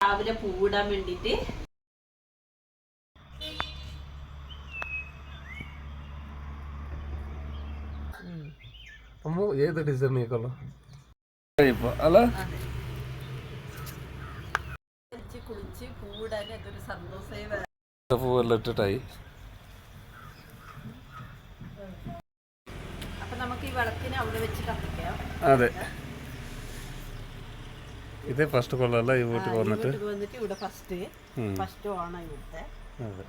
രാവിലെ പൂവിടാൻ വേണ്ടിട്ട് ഏത് ഡിസൈൻ അല്ല കുളിച്ച് പൂവിടാൻ അതൊരു സന്തോഷമായി. പൂവെല്ലാം ഇട്ടിട്ടായി. അപ്പൊ നമുക്ക് ഈ വിളക്കിനെ അവിടെ വെച്ച് കത്തിക്കാം. അതെ, ഇത് ഫസ്റ്റ് കൊല്ലല്ല ഈ വീട്ടിൽ വന്നിട്ട് ഇവിടെ ഫസ്റ്റ് ഓണം ഇവിടുത്തെ. അതെ,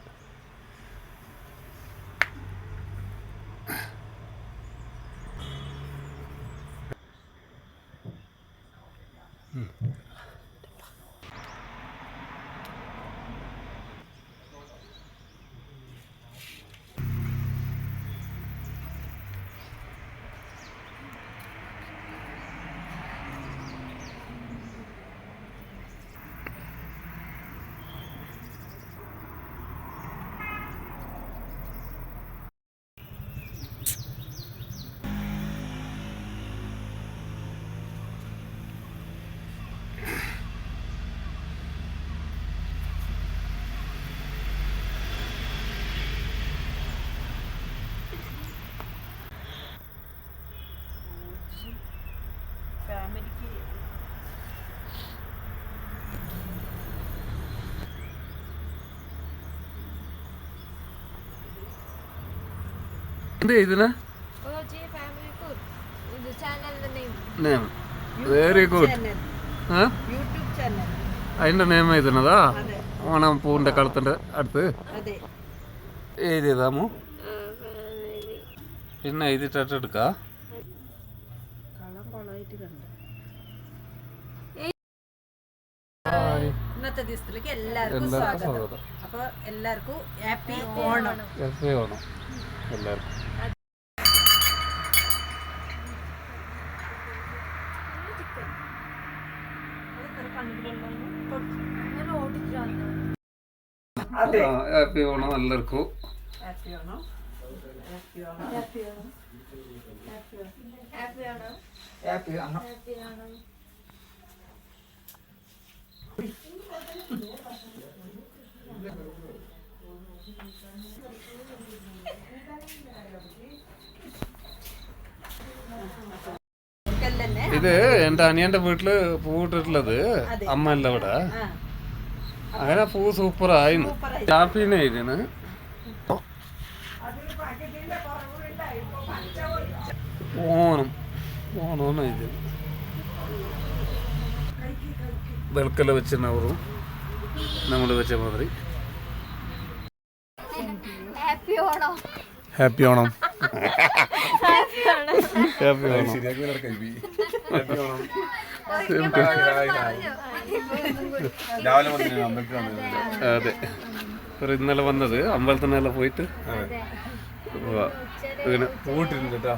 വെരി ഗുഡ്. അതിന്റെ നേം എഴുതുന്നതാ ഓണം പൂവിന്റെ കളത്തിന്റെ അടുത്ത് എഴുതിയതാമോ? പിന്നെ എഴുതിട്ട് എടുക്ക. ഇന്നത്തെ ദിവസത്തിലേക്ക് എല്ലാവർക്കും സ്വാഗതം. അപ്പൊ എല്ലാവർക്കും ഹാപ്പി ഓണം. ഹാപ്പി ഓണം എല്ലാവർക്കും. ഹാപ്പി ഓണം എല്ലാവർക്കും. Happy Onam. Happy Onam. Happy Onam. Happy Onam. Happy Onam. Happy Onam. ഇത് എന്റെ അനിയന്റെ വീട്ടില് പൂവിട്ടിട്ടുള്ളത് അമ്മ അല്ല ഇവിടെ. അങ്ങനെ പൂ സൂപ്പറായിരുന്നു. ഹാപ്പിനെ ഇതിന് ഓണം ഓണം ഇത് വെളുക്കല വെച്ചിട്ടുണ്ടാവും നമ്മള് വെച്ച മാതിരി. ഹാപ്പി ഓണം. ഹാപ്പി ഓണം. അതെ, ഇന്നലെ വന്നത് അമ്പലത്തിനെല്ലാം പോയിട്ട് അങ്ങനെ പൂട്ടിരുന്നു കേട്ടോ.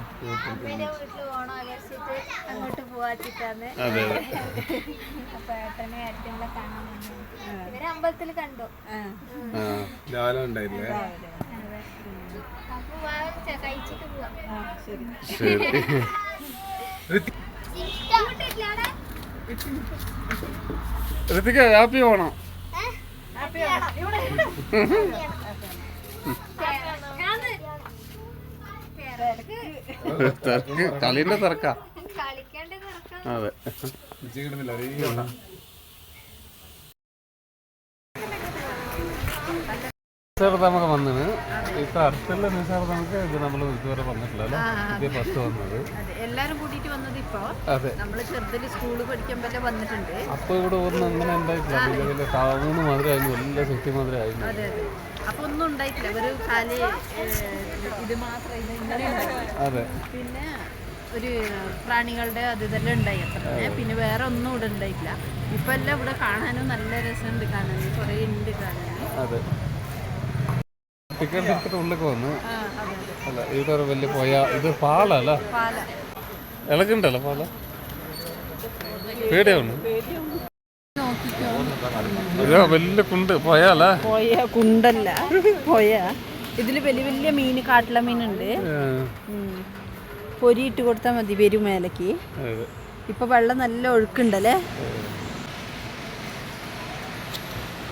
അതെ അമ്പലത്തിൽ കണ്ടു. രാവിലെ ഉണ്ടായില്ലേ? കഴിച്ചിട്ട് പോവാം. ശരി. ഋതിക ഹാപ്പി ഓണം. കളിന്റെ തിരക്ക. അതെ, നമുക്ക് വന്നത് ഇപ്പൊ അടുത്തുള്ള നിസാർ നമുക്ക് ഇത് നമ്മൾ ഇതുവരെ വന്നിട്ടില്ലല്ലോ. ഇതേ ഫസ്റ്റ് വന്നത് എല്ലാരും കൂട്ടിട്ട് വന്നത് ഇപ്പൊ. അതെ, നമ്മള് ചെറുതിൽ സ്കൂള് പഠിക്കുമ്പോഴേ വന്നിട്ടുണ്ട്. അപ്പൊ ഇവിടെ ഒന്നും അങ്ങനെ ഉണ്ടായിട്ടില്ല. വലിയ വലിയ ടൗണ് മാതിരി ആയിരുന്നു, എല്ലാ സിറ്റി മാതിരി ആയിരുന്നു. അതെ അതെ, അപ്പൊ ഒന്നും ഉണ്ടായിട്ടില്ല. ഒരു കാലി ഇത് മാത്രം ഇങ്ങനെ. അതെ, പിന്നെ ഒരു പ്രാണികളുടെ അത് ഇതെല്ലാം ഉണ്ടായി അത്ര. പിന്നെ വേറെ ഒന്നും ഇവിടെ ഉണ്ടായിട്ടില്ല. ഇപ്പൊ എല്ലാം ഇവിടെ കാണാനും നല്ല രസമുണ്ട്. കാണാൻ കുറെ ഉണ്ട് കാണാൻ. അതെ, ടിക്കറ്റ് എടുത്തിട്ട് ഉള്ളിലേക്ക് വന്നു. അല്ല, ഇവിടെ ഒരു വലിയ പോയ ഇത് പാലല്ല, ഇളകുണ്ടല്ലോ പാല. പേടിയാണ്. ഇതാ വലിയ കുണ്ട് പോയാലേ. പോയ കുണ്ടല്ല, പോയ ഇതില് വലിയ വലിയ മീൻ, കാട്ടില മീനുണ്ട്. പൊരിയിട്ട് കൊടുത്താൽ മതി, വരും മേലേക്ക്. ഇപ്പൊ വെള്ളം നല്ല ഒഴുക്കുണ്ടല്ലേ.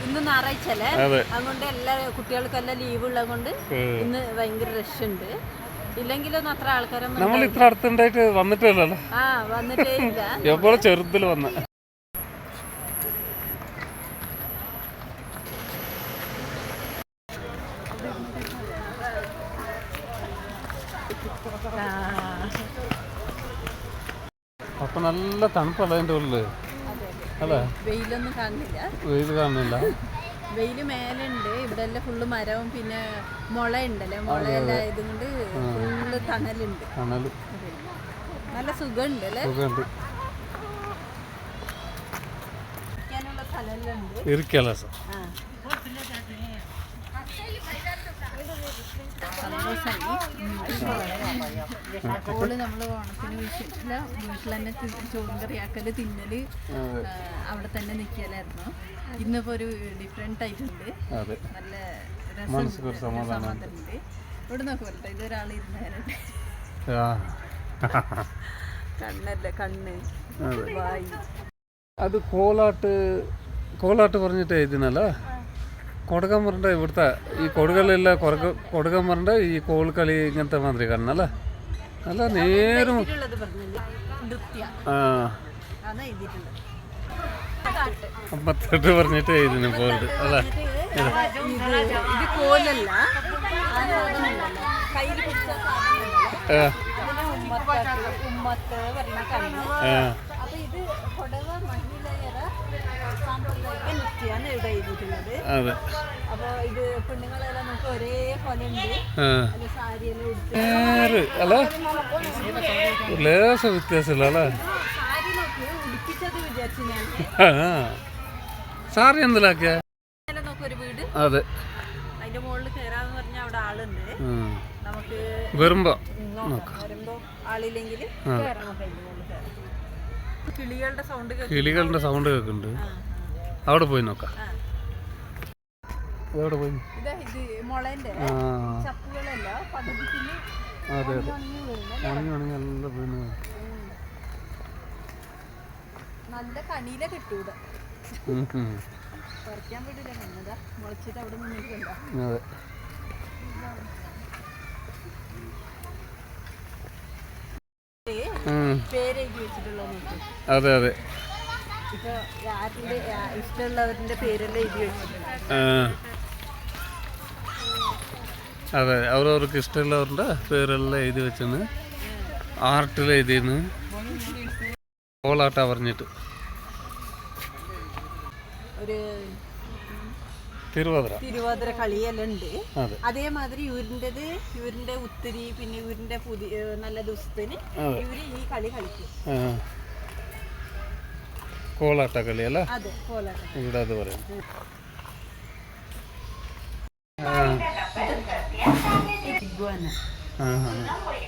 ഇന്ന് ഞായറാഴ്ച അല്ലേ, അതെ. അതുകൊണ്ട് എല്ലാ കുട്ടികൾക്കെല്ലാം ലീവ് ഉള്ളത് കൊണ്ട് ഇന്ന് ഭയങ്കര റഷ് ഉണ്ട്. ഇല്ലെങ്കിലൊന്നും അത്ര ആൾക്കാരൊന്നും നമ്മൾ ഇത്ര അടുത്തുണ്ടായിട്ട് വന്നിട്ടില്ലല്ലോ. ആ വന്നിട്ടേ ഇല്ല. എപ്പോഴും ചെറുതിൽ വന്ന അപ്പൊ നല്ല തണുപ്പല്ല അതിൻ്റെ ഉള്ളില് അല്ലേ? വെയിലൊന്നും കാണുന്നില്ല, വെയിൽ കാണുന്നില്ല. വെയില് മേലുണ്ട്. ഇവിടെ എല്ലാം ഫുള്ള് മരവും പിന്നെ മുള ഉണ്ടല്ലേ, മുളയെല്ലാം ആയതുകൊണ്ട് ഫുള്ള് തണലുണ്ട്. തണല് നല്ല സുഖമുണ്ട് അല്ലേ, സുഖമുണ്ട്. ഇരിക്കാനുള്ള സ്ഥലമെല്ലാം ഉണ്ട്. ഇരിക്കല്ല സാർ. ഓള് നമ്മള് ഓണത്തിന് വീട്ടിൽ തന്നെ ചോറും കറിയാക്കല് തിന്നല് അവിടെ തന്നെ നിക്കലായിരുന്നു. ഇന്നിപ്പോ ഒരു ഡിഫറെന്റ് ആയിട്ടുണ്ട്, നല്ല രസം സമാധാനമുണ്ട്. ഇവിടെ നോക്കുമല്ലോ ഇതൊരാൾ ഇരുന്നേരട്ടെ, കണ്ണല്ലേ കണ്ണ് വായി. അത് കോലാട്ട് പറഞ്ഞിട്ട് എഴുതിനല്ല കൊടുക്കമ്പറിൻ്റെ ഇവിടുത്തെ ഈ കൊടുകളില്ല കൊടുക്കമ്പറിൻ്റെ ഈ കോൽക്കളി ഇങ്ങനത്തെ മാതിരി കാണുന്നല്ല, നല്ല നേരും അമ്പത്തെട്ട് പറഞ്ഞിട്ട് എഴുതിന് പോയിട്ട് അല്ല. ഇത് കോലല്ല, കയ്യിൽ പിടിച്ച ഉമ്മത്ത് പറഞ്ഞ കണ്ണ്. അപ്പൊ ഇത് കൊടവ മഹിളയര സാമ്പ്രദായിക നൃത്യാണ് ഇവിടെ എഴുതിയിട്ടുള്ളത്. അപ്പൊ ഇത് പെണ്ണുങ്ങളെല്ലാം നമുക്ക് ഒരേ പോലെ ഉണ്ട്, സാരിയെല്ലാം ലേശ വ്യത്യാസമില്ല അല്ലേ? സാരി നോക്കി ഉടുപ്പിച്ചത് വിചാരിച്ചു ഞാൻ. സാരി എന്തിലാക്കിയ നോക്ക് ഒരു വീട്, അതെ, അതിന്റെ മുകളിൽ കയറാന്ന് പറഞ്ഞാൽ അവിടെ ആളുണ്ട്. നമുക്ക് വരുമ്പോ ആളില്ലെങ്കിൽ കിളികളുടെ സൗണ്ട് കേൾക്കുന്നുണ്ട്. അവിടെ പോയി നോക്കാം. എവിടെ പോയി? ഇത് മുളന്റെ ചപ്പുകളല്ല പകുതിക്ക്. അതെ അതെ, ഉണങ്ങി നല്ല പോയി. നല്ല കണിയില കിട്ടൂടെ, പറിക്കാൻ പറ്റില്ല. കണ്ണതാ മുളച്ചിട്ട് അവിടെ നിന്നിട്ടുണ്ടോ? അതെ. പേരെഴുതി വെച്ചിട്ടുള്ള നോക്ക്. അതെ അതെ, ഇപ്പൊ ആരുടെ ഇഷ്ടമുള്ളവരുടെ പേരെല്ലാം എഴുതി വെച്ചിട്ടുണ്ട്. അതെ, അവരവർക്ക് ഇഷ്ടമുള്ളവരുടെ പേരെല്ലാം എഴുതി വെച്ചാണ്. ആർട്ടിൽ എഴുതിയെന്ന് കോലാട്ടാ പറഞ്ഞിട്ട്. ഒരു തിരുവാതിര കളിയെല്ലാം ഉണ്ട്. അതേമാതിരി ഇവരിന്റെ ഉത്തിരി പിന്നെ ഇവരിന്റെ പുതിയ നല്ല ദിവസത്തിന് ഇവര് ഈ കളി കളിക്കും. കോലാട്ട കളി അല്ല? അതെ, കോലാട്ട. ഇവിടെ അത് പറയും.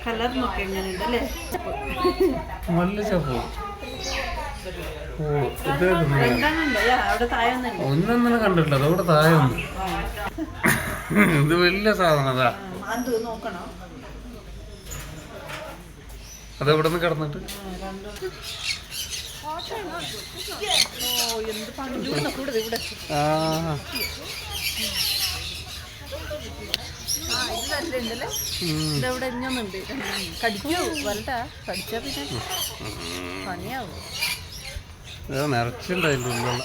കളർ നോക്കി എങ്ങനെയുണ്ട് അല്ലേ? മല്ലിച്ചപ്പൂ ഒന്നൊന്നും കണ്ടിട്ടില്ല. അതവിടെ താഴെ ഉണ്ട്. ഇത് വലിയ സാധനം. അതാ അതെവിടെ നിന്ന് കിടന്നിട്ട് ഇതവിടെ ഇഞ്ഞൊന്നുണ്ട്. കടിക്കൂ വരട്ട, കടിച്ചാ പിന്നെ പണിയാവും. നിറച്ചുണ്ടായില്ല ഉള്ള.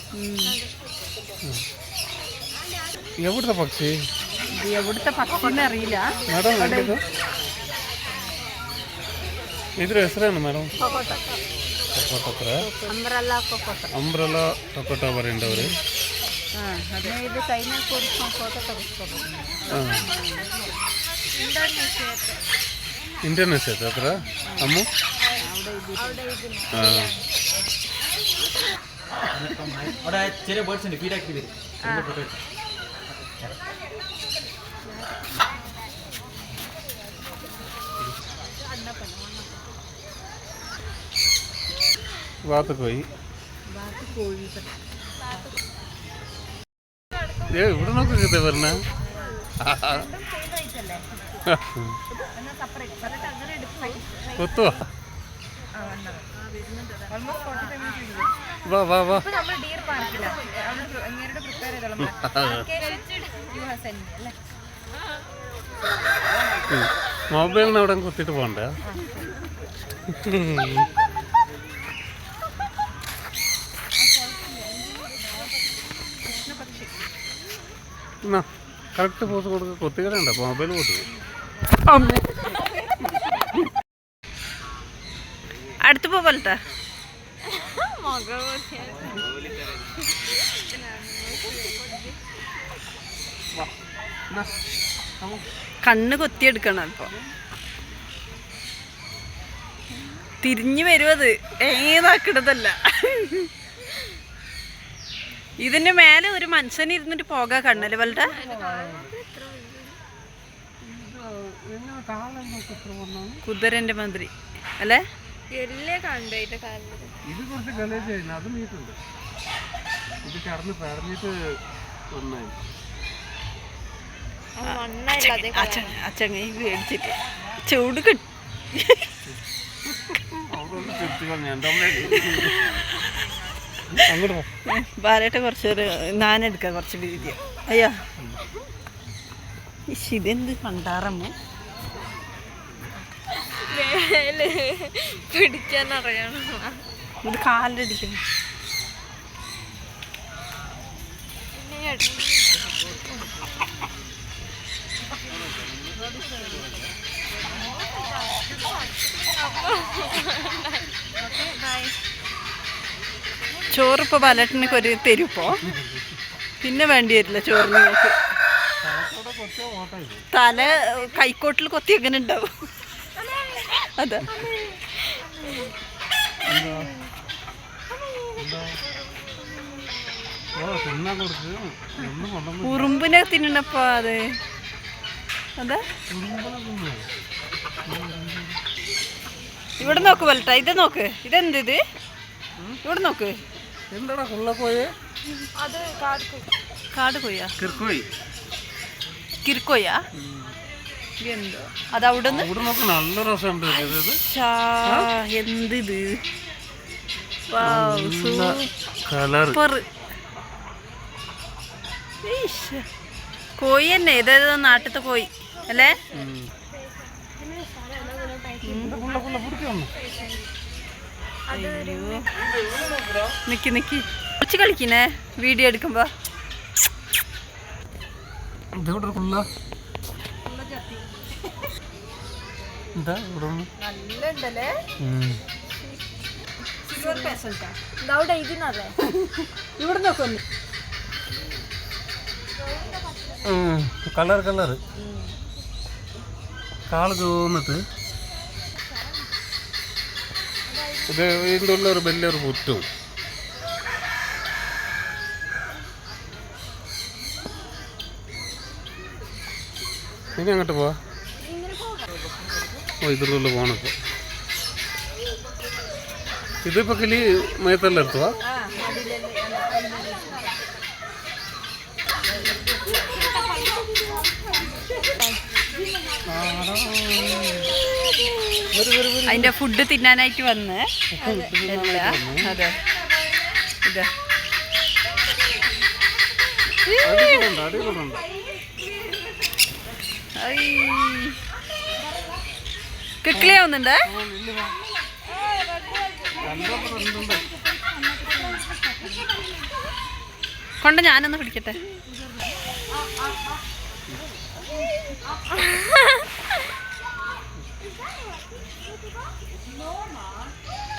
എവിടുത്തെ പക്ഷി? എവിടുത്തെ പക്ഷിന്ന് അറിയില്ല മാഡം. ഇതൊരു ಹೆಸರೇನು ಮೇಡಮ್? ಅಂಬ್ರೆಲ್ಲ ಟೊಕೊಟ പറയണ്ടവര്. ಇಂಡೋನೇಷ್ಯಾ ಹತ್ರ ಅಮ್ಮ. അവിടെ ചെറിയ ബേർഡ്സ് ഉണ്ട്, ഫീഡ് ആക്കി വരും. പോയി ഇവിടെ നോക്കിട്ട് പറഞ്ഞ കൊത്തുവാ. വാ വാ വാ. മൊബൈലിന് അവിടെ കുത്തിയിട്ട് പോകണ്ടേ? എന്നാ കറക്റ്റ് പോസ് കൊടുക്കുക. കൊത്തിക്കലുണ്ട് മൊബൈൽ കൊടുക്കും. അടുത്ത് പോകലട്ടാ. കണ്ണ് കൊത്തിയെടുക്കണം. ഇപ്പൊ തിരിഞ്ഞു വരുവത് ഏതാക്കിടതല്ല. ഇതിന്റെ മേലെ ഒരു മനുഷ്യൻ ഇരുന്നിട്ട് പോകാ കണ്ണല് വലുതാ. കുതിരന്റെ മാതിരി അല്ലേ? ഇത് കുറച്ച് ഗലേജായിരുന്നു. അത് മീറ്റുണ്ട്. ഇത് കടന്ന് പറഞ്ഞിട്ട് ഒന്നായി അച്ചങ്ങ മേടിച്ചിട്ട് ചൂട് കിട്ടി. ബാലേട്ട കുറച്ചൊരു നാനെടുക്കാം. കുറച്ച് വീതിയ. അയ്യോ ഇതെന്ത് കണ്ടാറമ്മ പിടിക്കാനറിയണം. ഇത് കാലിലടിക്കണം. ചോറിപ്പോ ബാലേട്ടനൊക്കെ ഒരു തരുപ്പോ പിന്നെ വേണ്ടി വരില്ല ചോറിന്. നിങ്ങൾക്ക് തല കൈക്കോട്ടിൽ കൊത്തി എങ്ങനെ ഉണ്ടാവും? അതാ ഉറുമ്പിനെ തിന്നപ്പോ അത്. അതാ ഇവിടെ നോക്ക് വലട്ടാ. ഇത് നോക്ക്. ഇതെന്ത് ഇത്? ഇവിടെ നോക്ക്. എന്താടാ കുള്ളക്കോയെ? കാട് കൊയ്യാ? കിർക്കോയാ? എന്തോ അത് അവിടെ നല്ല രസമുണ്ട്. എന്തിത്? സൂപ്പർ കോഴി തന്നെ. ഇതേത് നാട്ടിലത്തെ കോഴി അല്ലേ? നിക്കി നിക്കി കുറച്ച് കളിക്കുന്നേ വീഡിയോ എടുക്കുമ്പോ. ഇവിടെ നോക്കൊന്ന്. കളർ കാള് തോന്നിട്ട് ഇത് ഇതിൻ്റെ ഉള്ള ഒരു വലിയൊരു പുറ്റും. ഇനി അങ്ങോട്ട് പോവാ. ഇതിലുള്ള പോണപ്പോ ഇതിപ്പോ കിളി മയത്തെല്ലാം എടുത്തുവാ. അതിന്റെ ഫുഡ് തിന്നാനായിട്ട് വന്ന്. അതെ ഇതാ കിക്കിളിയാവുന്നുണ്ട്. കൊണ്ട് ഞാനൊന്ന് പിടിക്കട്ടെ.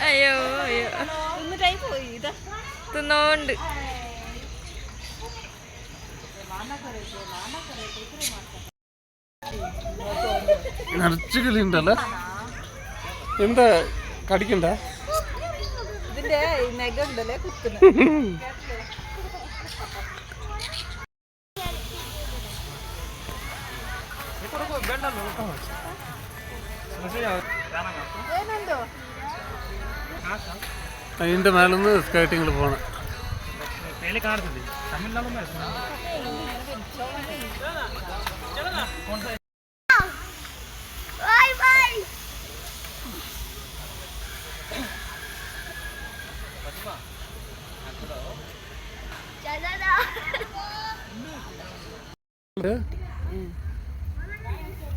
അയ്യോ അയ്യോ തിന്നോണ്ട്. നിറച്ച് കിളിയുണ്ടല്ലോ. എന്താ കടിക്കണ്ട? ഇതിന്റെ നെഗണ്ടല്ലേ കുത്തുന്ന. അതിന്റെ മേലൊന്ന് സ്കേട്ടിങ്ങിൽ പോണം. चला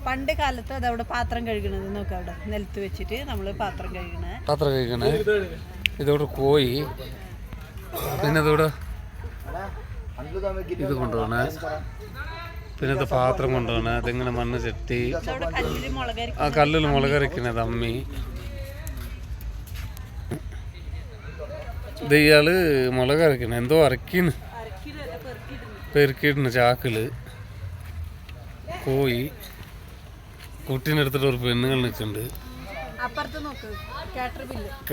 പണ്ട് കാലത്ത് അതവിടെ പാത്രം കഴുകണത് നോക്കാം, അവിടെ നിലത്ത് വെച്ചിട്ട് നമ്മൾ പാത്രം കഴുകണേ. പാത്രം കഴിക്കണേ. ഇതോടെ കോഴി, പിന്നെ ഇതോടെ ഇത് കൊണ്ടുപോകണേ, പിന്നെ ഇത് പാത്രം കൊണ്ടുപോകണേ. അതിങ്ങനെ മണ്ണ് ചെത്തി ആ കല്ലിൽ മുളകരക്കണത് അമ്മി. ഇത് ഇയാള് മുളകരക്കണ എന്തോ അരക്കിന്ന് പെരുക്കിയിട്ടുണ്ട് ചാക്കില്. കോഴി കുട്ടീനെടുത്തിട്ട് ഒരു പെണ്ണുങ്ങൾ നിൽക്കുന്നുണ്ട്.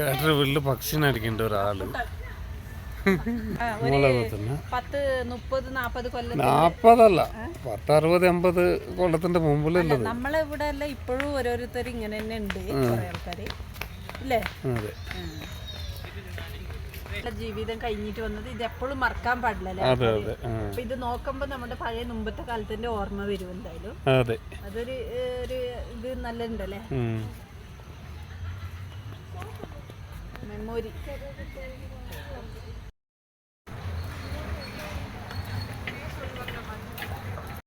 കാറ്റർ ബില്ല് പക്ഷിനെ അടിക്കുന്നുണ്ട് ഒരാള്. 40 10-60-80 കൊല്ലത്തിന്റെ മുമ്പിലുള്ളത്. നമ്മളിവിടെ അല്ല ഇപ്പോഴും ഓരോരുത്തർ ഇങ്ങനെ തന്നെ ഉണ്ട്, ആൾക്കാര് ഇല്ലേ? ജീവിതം കഴിഞ്ഞിട്ട് വന്നത് ഇത് എപ്പോഴും മറക്കാൻ പാടില്ലല്ലേ. അപ്പൊ ഇത് നോക്കുമ്പോ നമ്മുടെ പഴയ മുമ്പത്തെ കാലത്തിന്റെ ഓർമ്മ വരും എന്തായാലും. അതൊരു ഇത് നല്ല ഉണ്ടല്ലേ, മെമ്മോറി.